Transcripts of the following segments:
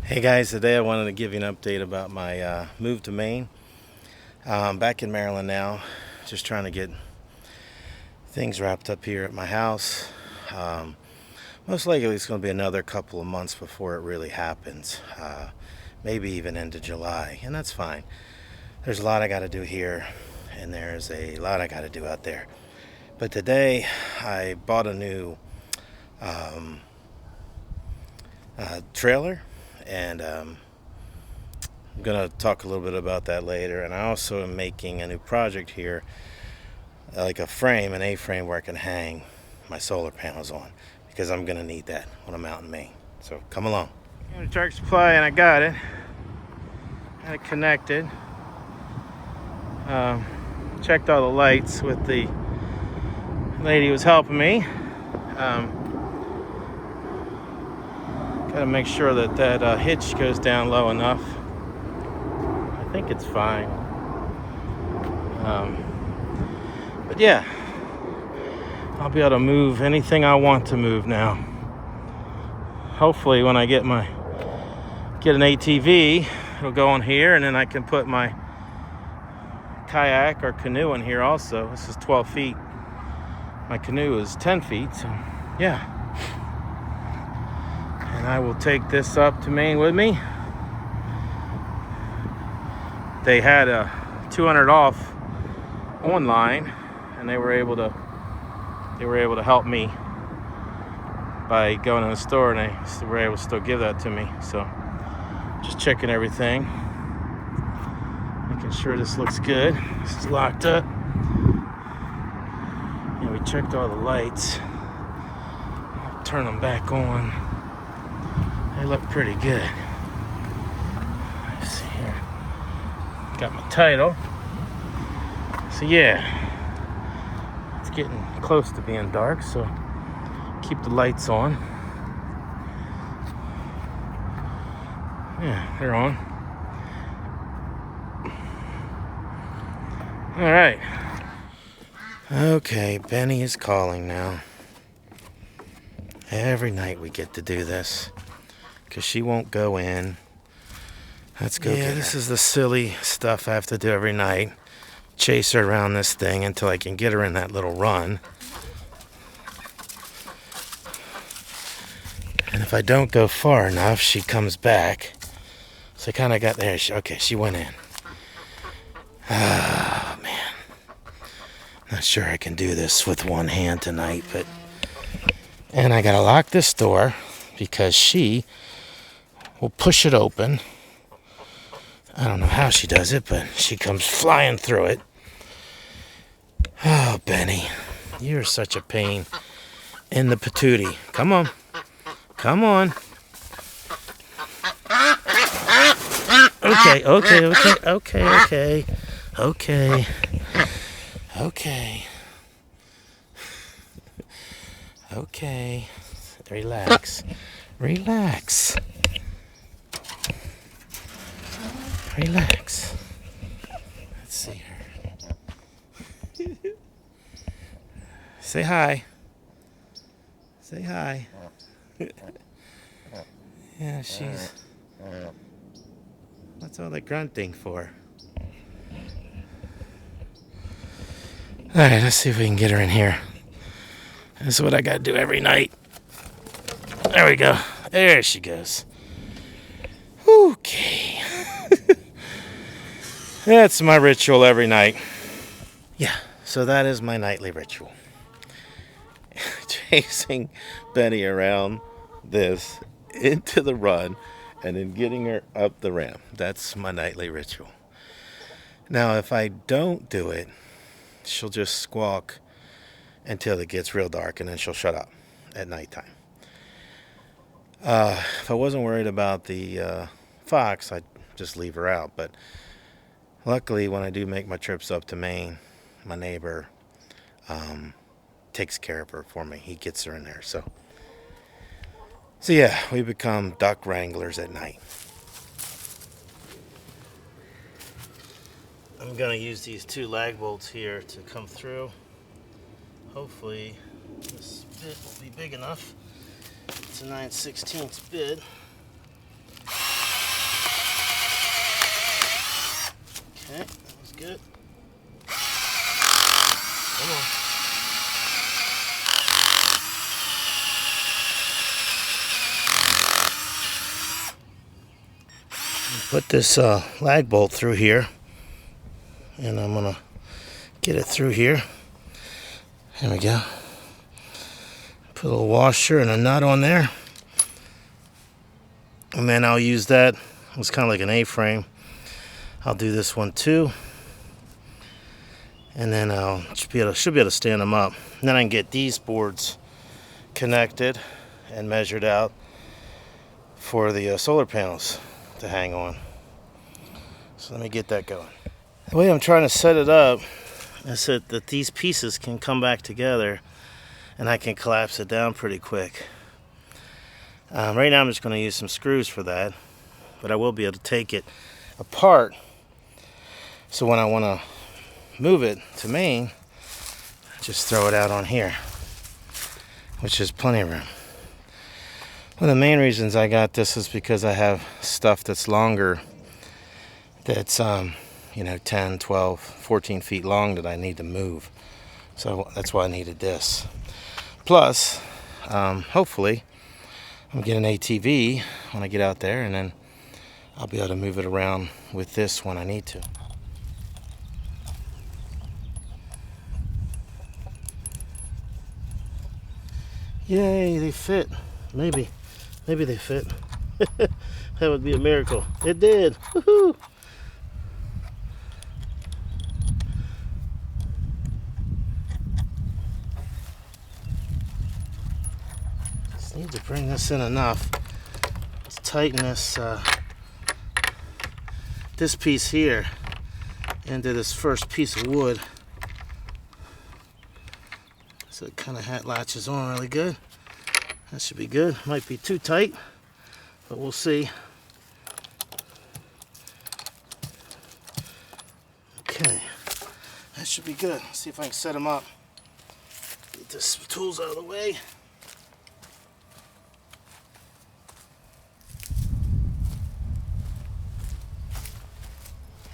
Hey guys, today I wanted to give you an update about my move to Maine. I'm back in Maryland now, just trying to get things wrapped up here at my house. Most likely it's going to be another couple of months before it really happens, maybe even into July, and that's fine. There's a lot I got to do here, and there's a lot I got to do out there. But today I bought a new trailer, and I'm going to talk a little bit about that later. And I also am making a new project here, like a frame, an A-frame where I can hang my solar panels on, because I'm going to need that when I'm out in Maine. So come along. Got a Tractor Supply, and I got it. Got it connected. Checked all the lights with the lady who was helping me. Got to make sure that hitch goes down low enough. I think it's fine. But yeah, I'll be able to move anything I want to move now. Hopefully when I get an ATV, it'll go on here, and then I can put my kayak or canoe in here also. This is 12 feet. My canoe is 10 feet, so yeah. And I will take this up to Maine with me. They had a $200 off online, and they were able to help me by going in the store, and they were able to still give that to me. So just checking everything, making sure this looks good. This is locked up. And we checked all the lights. I'll turn them back on. They look pretty good. Let's see here. Got my title. So yeah, it's getting close to being dark, so keep the lights on. Yeah, they're on. All right. Okay, Benny is calling now. Every night we get to do this, because she won't go in. Let's go. Yeah, this is the silly stuff I have to do every night. Chase her around this thing until I can get her in that little run. And if I don't go far enough, she comes back. So I kind of got there. Okay, she went in. Oh, man. Not sure I can do this with one hand tonight, but... And I gotta lock this door, because she will push it open. I don't know how she does it, but she comes flying through it. Oh, Benny, you're such a pain in the patootie. Come on. Come on. Okay. Okay. Relax. Let's see her. Say hi. Yeah, she's... What's all that grunting for? Alright, let's see if we can get her in here. This is what I gotta do every night. There we go. There she goes. Okay. That's my ritual every night. Yeah, so that is my nightly ritual. Chasing Benny around this into the run, and then getting her up the ramp. That's my nightly ritual. Now, if I don't do it, she'll just squawk until it gets real dark, and then she'll shut up at nighttime. If I wasn't worried about the fox, I'd just leave her out. But luckily, when I do make my trips up to Maine, my neighbor takes care of her for me. He gets her in there. So yeah, we become duck wranglers at night. I'm going to use these two lag bolts here to come through. Hopefully this bit will be big enough. It's a 9/16 bit. good. Come on. Put this lag bolt through here, and I'm gonna get it through here. There we go. Put a little washer and a nut on there, and then I'll use that. It's kind of like an A-frame. I'll do this one too, and then I'll should be able to stand them up. And then I can get these boards connected and measured out for the solar panels to hang on. So let me get that going. The way I'm trying to set it up is that these pieces can come back together and I can collapse it down pretty quick. Right now I'm just going to use some screws for that, but I will be able to take it apart, so when I want to move it to Maine, just throw it out on here, which is plenty of room. One of the main reasons I got this is because I have stuff that's longer, that's 10, 12, 14 feet long that I need to move. So that's why I needed this. Plus, hopefully, I'm getting an ATV when I get out there, and then I'll be able to move it around with this when I need to. Yay, they fit. Maybe they fit. That would be a miracle. It did. Woohoo! Just need to bring this in enough. Let's tighten this piece here into this first piece of wood. So it kind of latches on really good. That should be good. Might be too tight, but we'll see. Okay, that should be good. Let's see if I can set them up. Get this tools out of the way.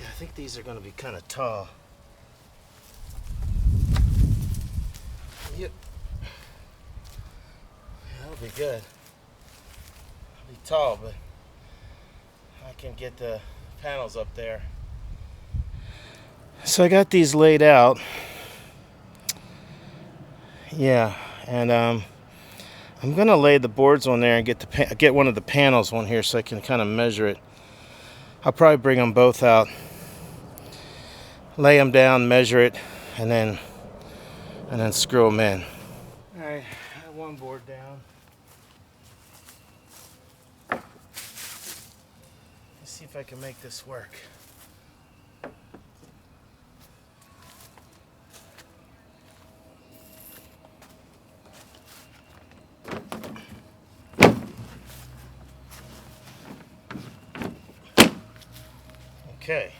Yeah, I think these are going to be kind of tall. Yep. Yeah, that'll be good. It'll be tall, but I can get the panels up there. So I got these laid out. Yeah, and I'm gonna lay the boards on there and get one of the panels on here so I can kind of measure it. I'll probably bring them both out, lay them down, measure it, and then screw them in. All right, I have one board down. Let's see if I can make this work. Okay.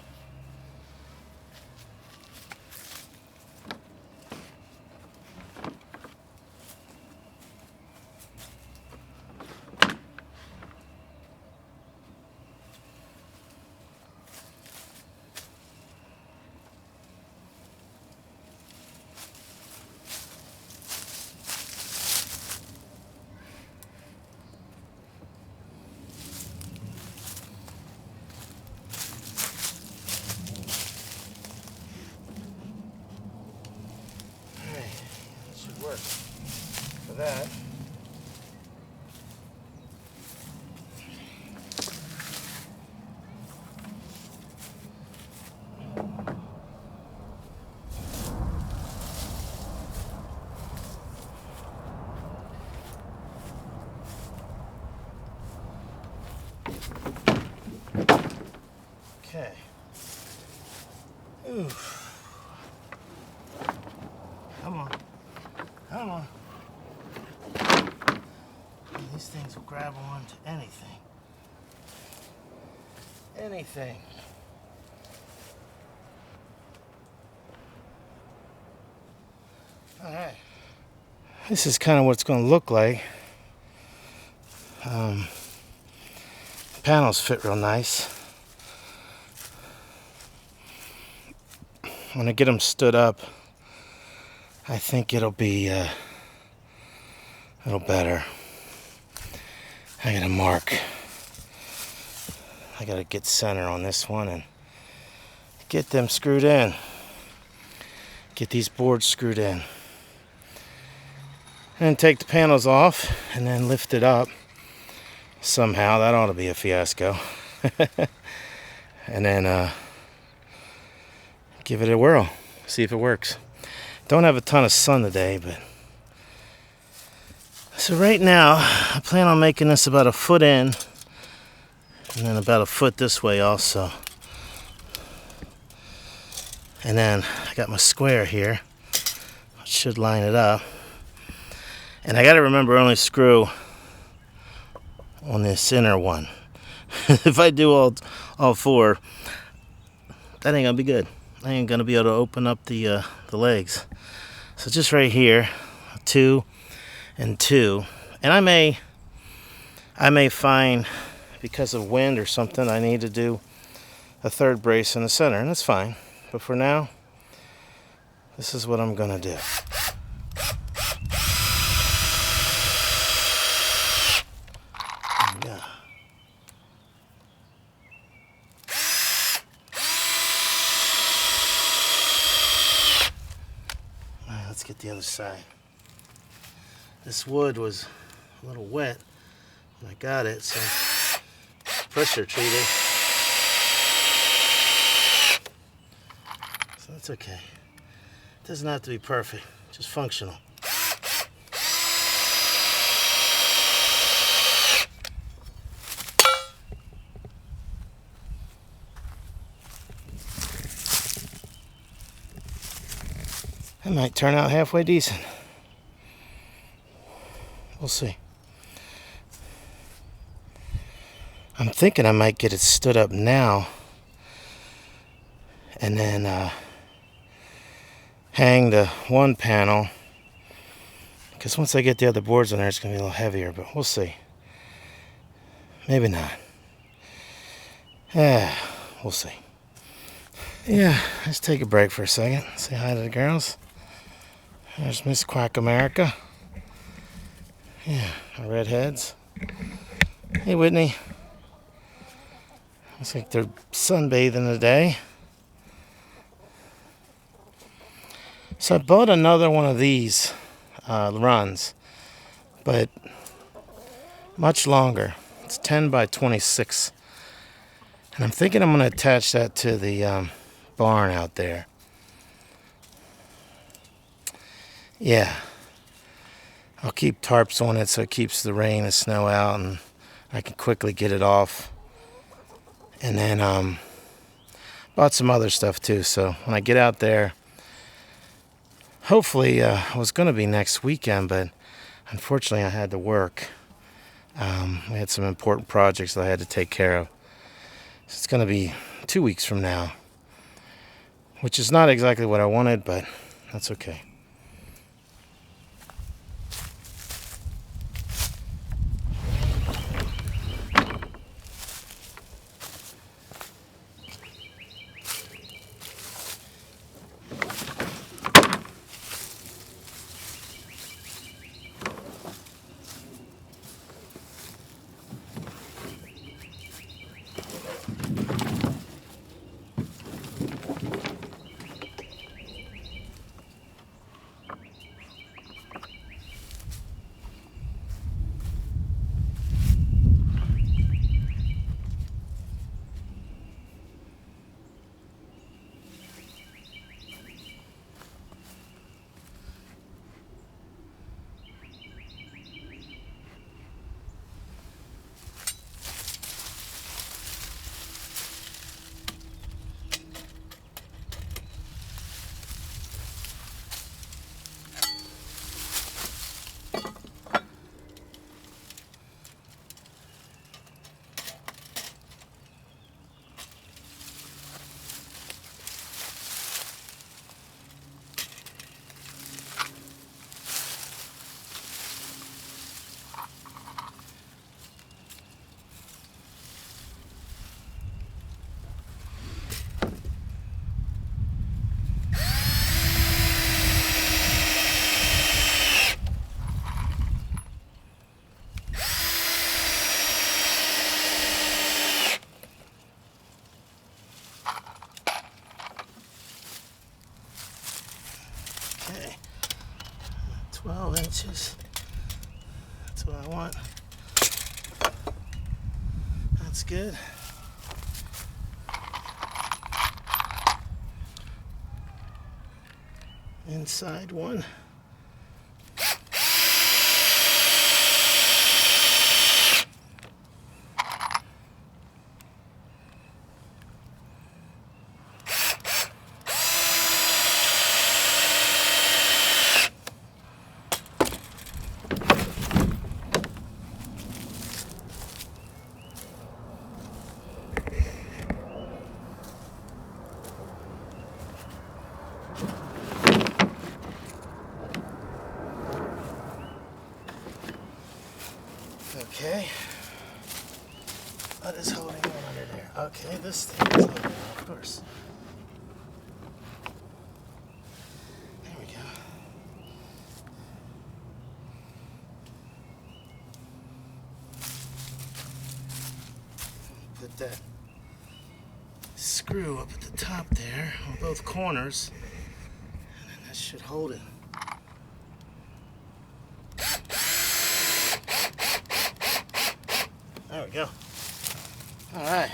Work for that. Okay. Oof. Come on. Come on. These things will grab onto anything. Anything. All right. This is kind of what it's going to look like. The panels fit real nice. when I get them stood up, I think it'll be a little better. I gotta mark. I gotta get center on this one and get them screwed in. Get these boards screwed in. And take the panels off and then lift it up somehow. That ought to be a fiasco. And then give it a whirl. See if it works. Don't have a ton of sun today, but so right now I plan on making this about a foot in and then about a foot this way also. And then I got my square here. Should line it up. And I got to remember only screw on this inner one. If I do all four, that ain't gonna be good. I ain't gonna be able to open up the legs. So just right here, 2 and 2. And I may find, because of wind or something, I need to do a third brace in the center, and that's fine. But for now, this is what I'm gonna do. Let's get the other side. This wood was a little wet when I got it, so pressure treated. So that's okay. It doesn't have to be perfect, just functional. It might turn out halfway decent. We'll see. I'm thinking I might get it stood up now and then hang the one panel, because once I get the other boards on there, it's going to be a little heavier, but we'll see. Maybe not. Yeah, we'll see. Yeah, let's take a break for a second. Say hi to the girls. There's Miss Quack America. Yeah, our redheads. Hey, Whitney. Looks like they're sunbathing today. So I bought another one of these runs, but much longer. It's 10 by 26. And I'm thinking I'm going to attach that to the barn out there. Yeah, I'll keep tarps on it so it keeps the rain and snow out, and I can quickly get it off. And then bought some other stuff too, so when I get out there, hopefully it was going to be next weekend, but unfortunately I had to work. We had some important projects that I had to take care of. So it's going to be 2 weeks from now, which is not exactly what I wanted, but that's okay. inches. That's what I want. That's good. Inside one. Okay, what is holding on under there? Okay, this thing is holding on, of course. There we go. Put that screw up at the top there on both corners, and then that should hold it. There we go. All right.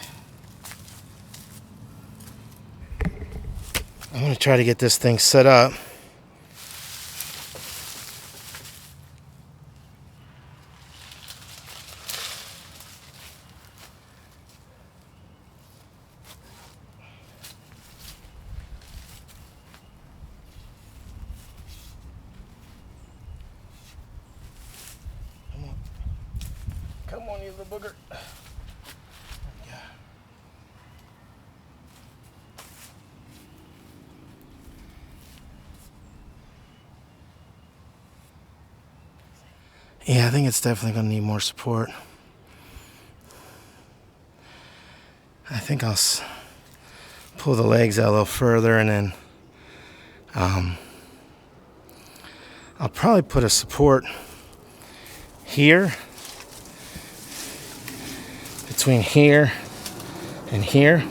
I'm going to try to get this thing set up. Come on, you little booger. There we go. Yeah, I think it's definitely going to need more support. I think I'll pull the legs out a little further, and then I'll probably put a support here, between here and here.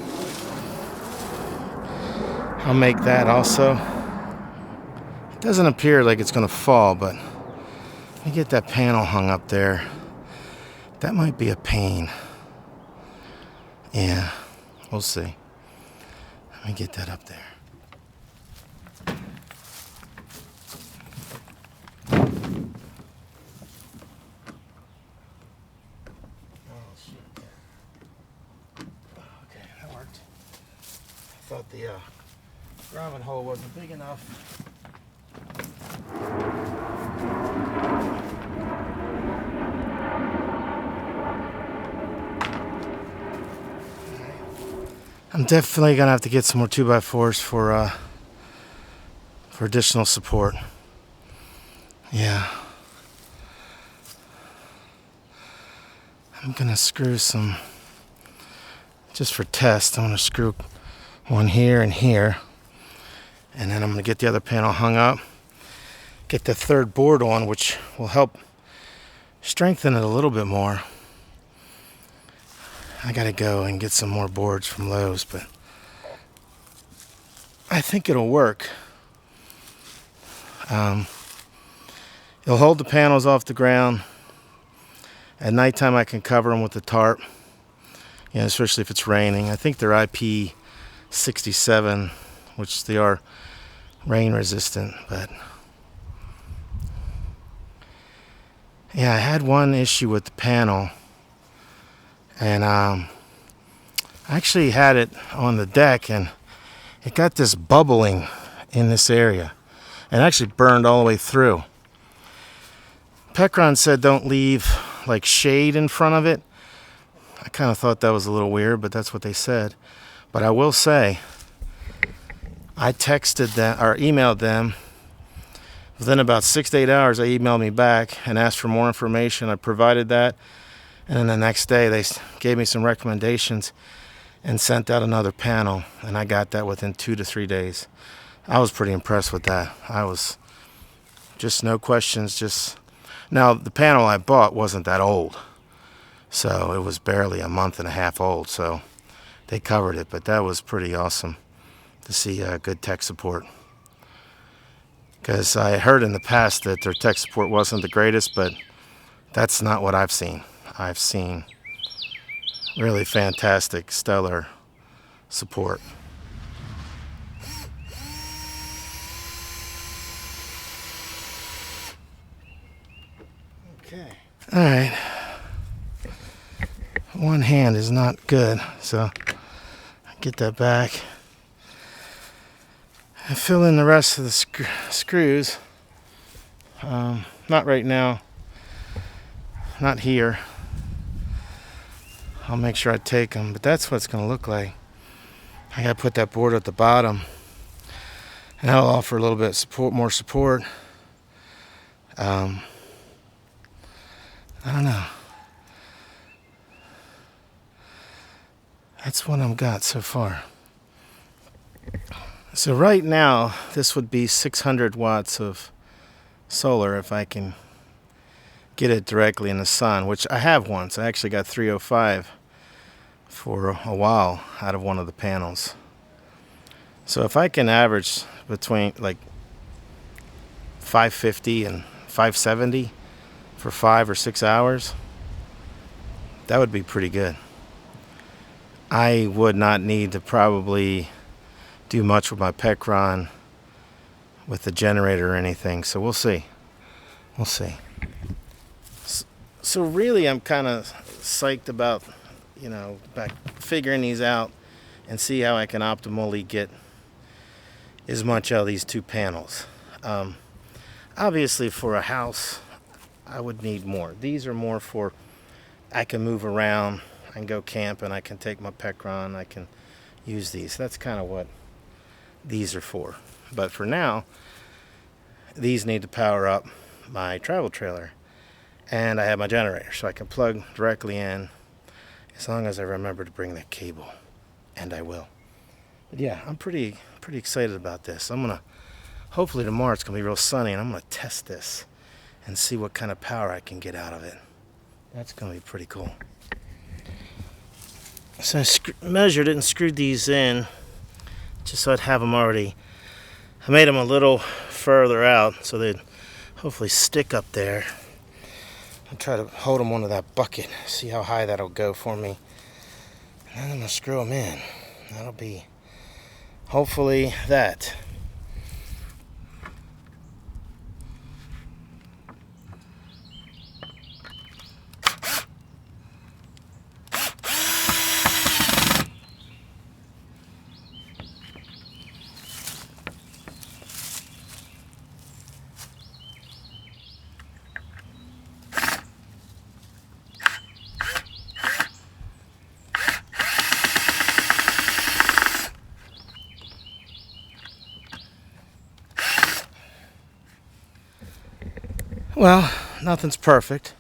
I'll make that also. It doesn't appear like it's going to fall, but let me get that panel hung up there. That might be a pain. Yeah, we'll see. Let me get that up there. I thought the gromming hole wasn't big enough. I'm definitely gonna have to get some more 2x4s for additional support. Yeah. I'm gonna screw some, just for test, I'm gonna screw one here and here, and then I'm going to get the other panel hung up, get the third board on, which will help strengthen it a little bit more. I got to go and get some more boards from Lowe's, but I think it'll work. It'll hold the panels off the ground. At nighttime I can cover them with the tarp, especially if it's raining. I think they're IP67, which they are rain resistant, but yeah, I had one issue with the panel, and I actually had it on the deck, and it got this bubbling in this area, and actually burned all the way through. Pecron said don't leave like shade in front of it. I kind of thought that was a little weird, but that's what they said. But I will say, I texted them or emailed them. Within about 6 to 8 hours, they emailed me back and asked for more information. I provided that. And then the next day, they gave me some recommendations and sent out another panel. And I got that within 2 to 3 days. I was pretty impressed with that. I was just no questions. Now, the panel I bought wasn't that old. So it was barely a month and a half old. So they covered it, but that was pretty awesome to see good tech support. because I heard in the past that their tech support wasn't the greatest, but that's not what I've seen. I've seen really fantastic, stellar support. Okay. All right. One hand is not good, so get that back. I fill in the rest of the screws. Not right now. Not here. I'll make sure I take them, but that's what it's going to look like. I got to put that board at the bottom, and that'll offer a little bit of support, more support. I don't know. That's what I've got so far. So right now, this would be 600 watts of solar if I can get it directly in the sun, which I have once. I actually got 305 for a while out of one of the panels. So if I can average between like 550 and 570 for 5 or 6 hours, that would be pretty good. I would not need to probably do much with my Pecron with the generator or anything, so we'll see. We'll see. So really, I'm kind of psyched about, back figuring these out and see how I can optimally get as much out of these two panels. Obviously, for a house, I would need more. These are more for I can move around, I can go camping, I can take my Pecron, I can use these. That's kind of what these are for. But for now, these need to power up my travel trailer. And I have my generator, so I can plug directly in as long as I remember to bring that cable. And I will. But yeah, I'm pretty excited about this. Hopefully tomorrow it's going to be real sunny, and I'm going to test this and see what kind of power I can get out of it. That's going to be pretty cool. So I measured it and screwed these in just so I'd have them already. I made them a little further out so they'd hopefully stick up there. I'll try to hold them onto that bucket, see how high that'll go for me. And then I'm going to screw them in. That'll be hopefully that. Well, nothing's perfect.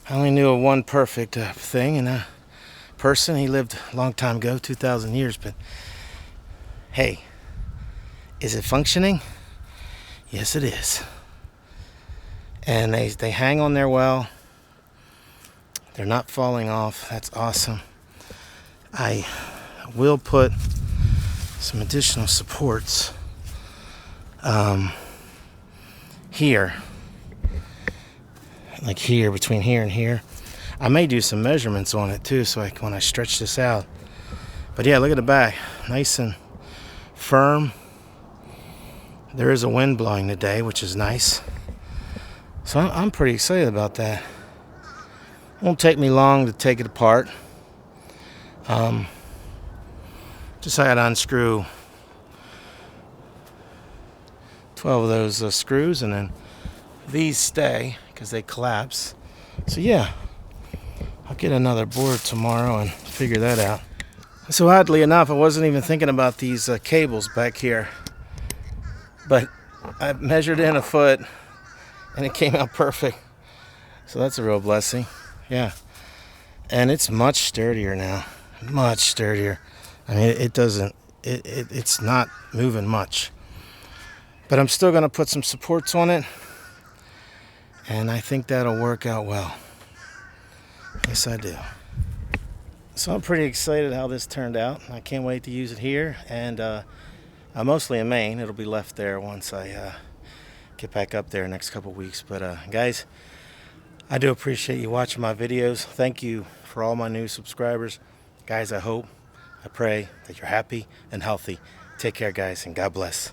I only knew of one perfect thing, and a person, he lived a long time ago, 2,000 years, but hey, is it functioning? Yes, it is. And they hang on there well. They're not falling off. That's awesome. I will put some additional supports here. Like here, between here and here. I may do some measurements on it too, so when I stretch this out. But yeah, look at the back, nice and firm. There is a wind blowing today, which is nice. So I'm pretty excited about that. Won't take me long to take it apart. Just I got to unscrew 12 of those screws, and then these stay because they collapse. So yeah, I'll get another board tomorrow and figure that out. So oddly enough, I wasn't even thinking about these cables back here, but I measured in a foot and it came out perfect. So that's a real blessing. Yeah, and it's much sturdier now, much sturdier. I mean, it's not moving much, but I'm still going to put some supports on it, and I think that'll work out well. Yes, I do. So I'm pretty excited how this turned out. I can't wait to use it here, and mostly in Maine. It'll be left there once I get back up there next couple weeks. But guys, I do appreciate you watching my videos. Thank you for all my new subscribers. Guys, I pray that you're happy and healthy. Take care, guys, and God bless.